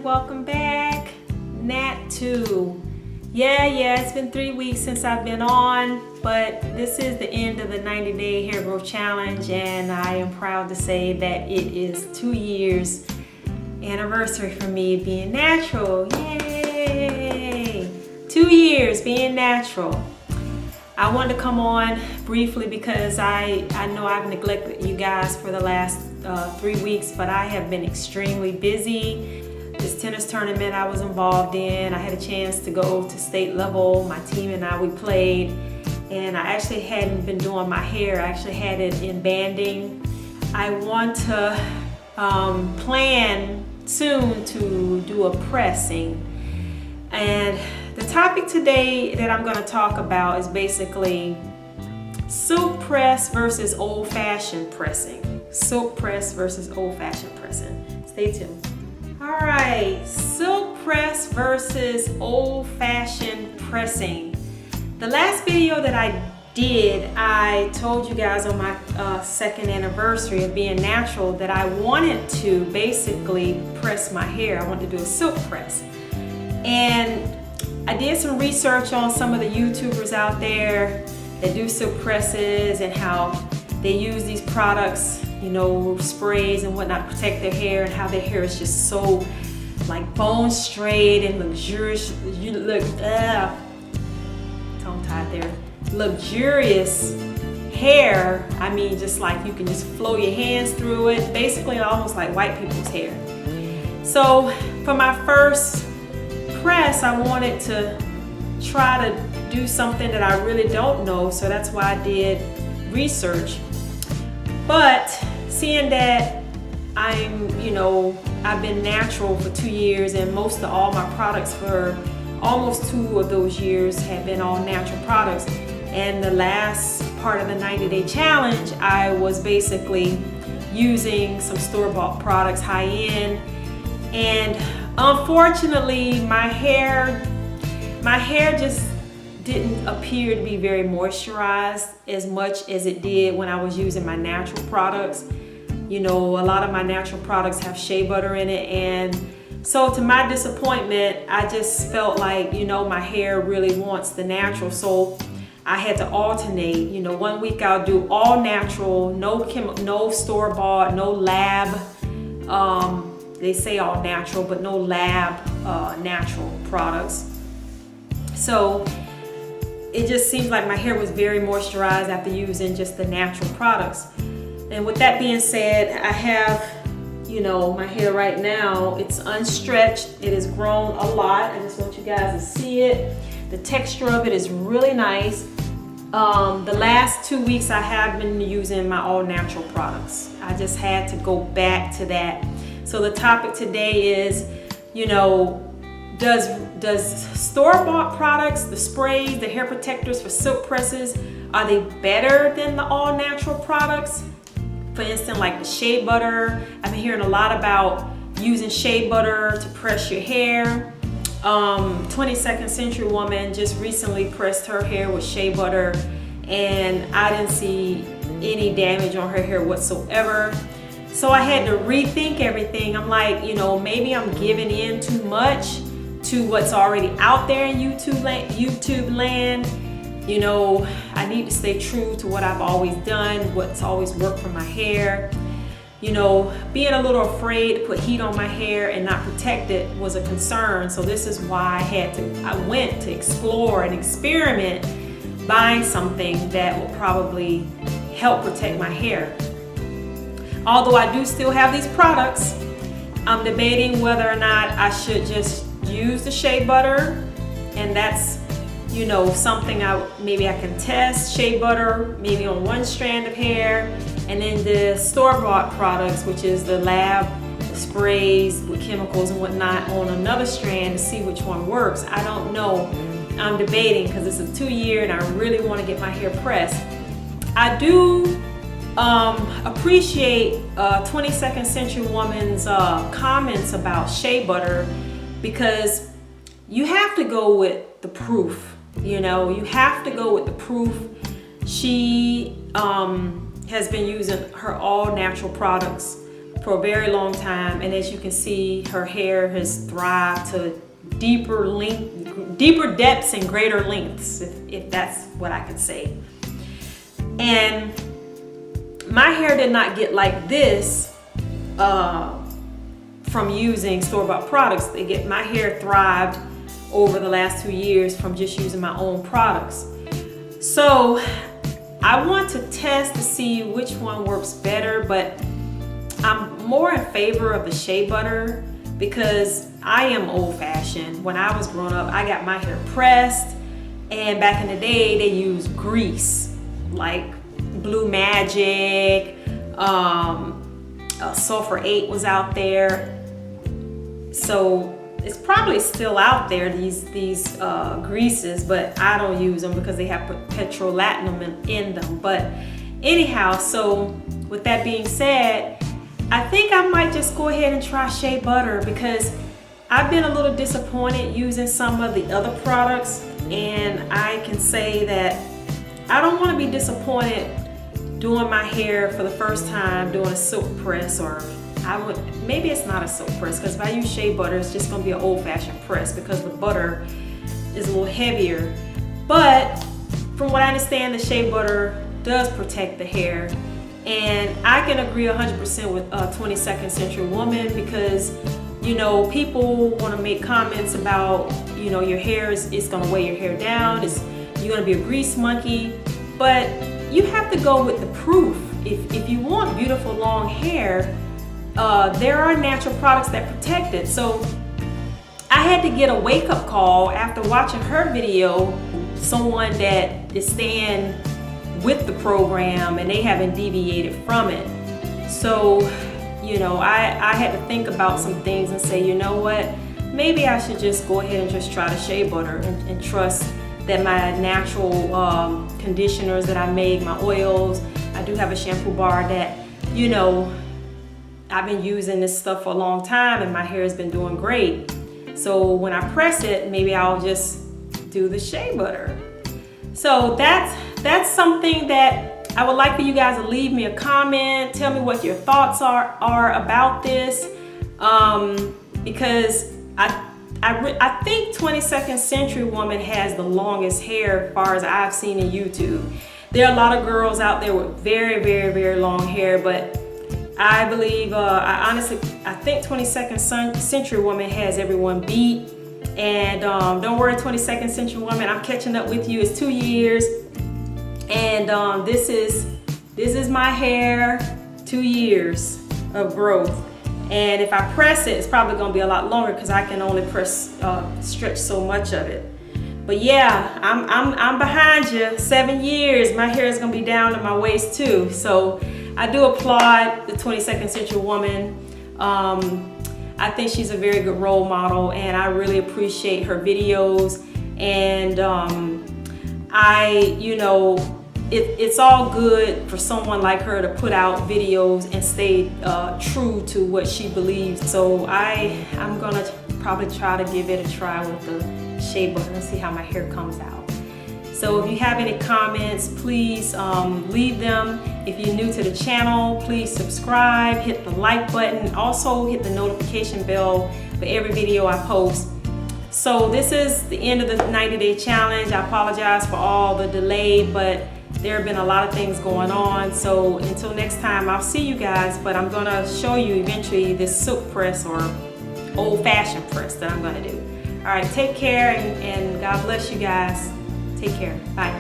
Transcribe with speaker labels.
Speaker 1: welcome back. Nat 2. Yeah, it's been 3 weeks since I've been on, but this is the end of the 90-day hair growth challenge, and I am proud to say that it is 2 years anniversary for me being natural. Yay! 2 years being natural. I wanted to come on briefly because I know I've neglected you guys for the last 3 weeks, but I have been extremely busy. This tennis tournament I was involved in, I had a chance to go to state level. My team and I, we played, and I actually hadn't been doing my hair. I actually had it in banding. I want to plan soon to do a pressing, and the topic today that I'm going to talk about is basically silk press versus old-fashioned pressing. Silk press versus old-fashioned pressing. Stay tuned. All right, silk press versus old-fashioned pressing. The last video that I did, I told you guys on my second anniversary of being natural that I wanted to basically press my hair. I wanted to do a silk press. And I did some research on some of the YouTubers out there that do silk presses and how they use these products, you know, sprays and whatnot, to protect their hair, and how their hair is just so like bone straight and luxurious. You look, tongue-tied there. Luxurious hair. I mean, just like you can just flow your hands through it. Basically, almost like white people's hair. So for my first press, I wanted to try to do something that I really don't know, so that's why I did research. But seeing that I've been natural for 2 years, and most of all my products for almost 2 of those years have been all natural products, and the last part of the 90-day challenge I was basically using some store-bought products, high-end, and unfortunately my hair just didn't appear to be very moisturized as much as it did when I was using my natural products. You know, a lot of my natural products have shea butter in it, and so to my disappointment, I just felt like, you know, my hair really wants the natural, so I had to alternate. You know, 1 week I'll do all natural, no store-bought, no lab. They say all natural, but no lab natural products. So it just seems like my hair was very moisturized after using just the natural products. And with that being said, I have, you know, my hair right now, it's unstretched. It has grown a lot. I just want you guys to see it. The texture of it is really nice. The last 2 weeks I have been using my all natural products. I just had to go back to that. So the topic today is, you know, does store-bought products, the sprays, the hair protectors for silk presses, are they better than the all-natural products? For instance, like the shea butter. I've been hearing a lot about using shea butter to press your hair. 22nd Century Woman just recently pressed her hair with shea butter, and I didn't see any damage on her hair whatsoever. So I had to rethink everything. I'm like, you know, maybe I'm giving in too much to what's already out there in YouTube land. You know, I need to stay true to what I've always done, what's always worked for my hair. You know, being a little afraid to put heat on my hair and not protect it was a concern. So this is why I went to explore and experiment buying something that will probably help protect my hair. Although I do still have these products, I'm debating whether or not I should just use the shea butter, and that's, you know, something maybe I can test shea butter maybe on one strand of hair, and then the store-bought products, which is the lab, the sprays with chemicals and whatnot, on another strand to see which one works. I don't know. I'm debating because it's a 2 year and I really want to get my hair pressed. I do appreciate 22nd Century Woman's comments about shea butter, because you have to go with the proof. You know, you have to go with the proof. She has been using her all natural products for a very long time, and as you can see, her hair has thrived to deeper depths and greater lengths, if that's what I could say. And my hair did not get like this from using store-bought products. My hair thrived over the last 2 years from just using my own products. So I want to test to see which one works better, but I'm more in favor of the shea butter because I am old-fashioned. When I was growing up, I got my hair pressed, and back in the day they used grease like Blue Magic, Sulfur 8 was out there. So it's probably still out there, these greases, but I don't use them because they have petrolatinum in them. But anyhow, so with that being said, I think I might just go ahead and try shea butter because I've been a little disappointed using some of the other products, and I can say that I don't want to be disappointed doing my hair for the first time doing a silk press, or maybe it's not a silk press, because if I use shea butter, it's just going to be an old-fashioned press because the butter is a little heavier. But from what I understand, the shea butter does protect the hair, and I can agree 100% with 22nd Century Woman because, you know, people want to make comments about, you know, your hair it's going to weigh your hair down, you're going to be a grease monkey, but you have to go with the proof. If you want beautiful long hair, there are natural products that protect it. So I had to get a wake-up call after watching her video, someone that is staying with the program and they haven't deviated from it. So, you know, I had to think about some things and say, you know what, maybe I should just go ahead and just try the shea butter and trust that my natural conditioners that I make, my oils, I do have a shampoo bar that, you know, I've been using this stuff for a long time and my hair has been doing great. So when I press it, maybe I'll just do the shea butter. So that's something that I would like for you guys to leave me a comment. Tell me what your thoughts are about this, because I think 22nd Century Woman has the longest hair as far as I've seen in YouTube. There are a lot of girls out there with very, very, very long hair, but I believe, I think 22nd Century Woman has everyone beat. And don't worry, 22nd Century Woman, I'm catching up with you. It's 2 years, and this is my hair, 2 years of growth. And if I press it, it's probably gonna be a lot longer because I can only stretch so much of it. But yeah, I'm behind you. 7 years, my hair is gonna be down to my waist too. So I do applaud the 22nd Century Woman. I think she's a very good role model, and I really appreciate her videos. And it's all good for someone like her to put out videos and stay true to what she believes. So I'm gonna probably try to give it a try with the shea butter and see how my hair comes out. So if you have any comments, please leave them. If you're new to the channel, please subscribe, hit the like button, also hit the notification bell for every video I post. So this is the end of the 90-day challenge. I apologize for all the delay, but there have been a lot of things going on. So until next time, I'll see you guys, but I'm gonna show you eventually this silk press or old-fashioned press that I'm gonna do. All right, take care, and God bless you guys. Take care. Bye.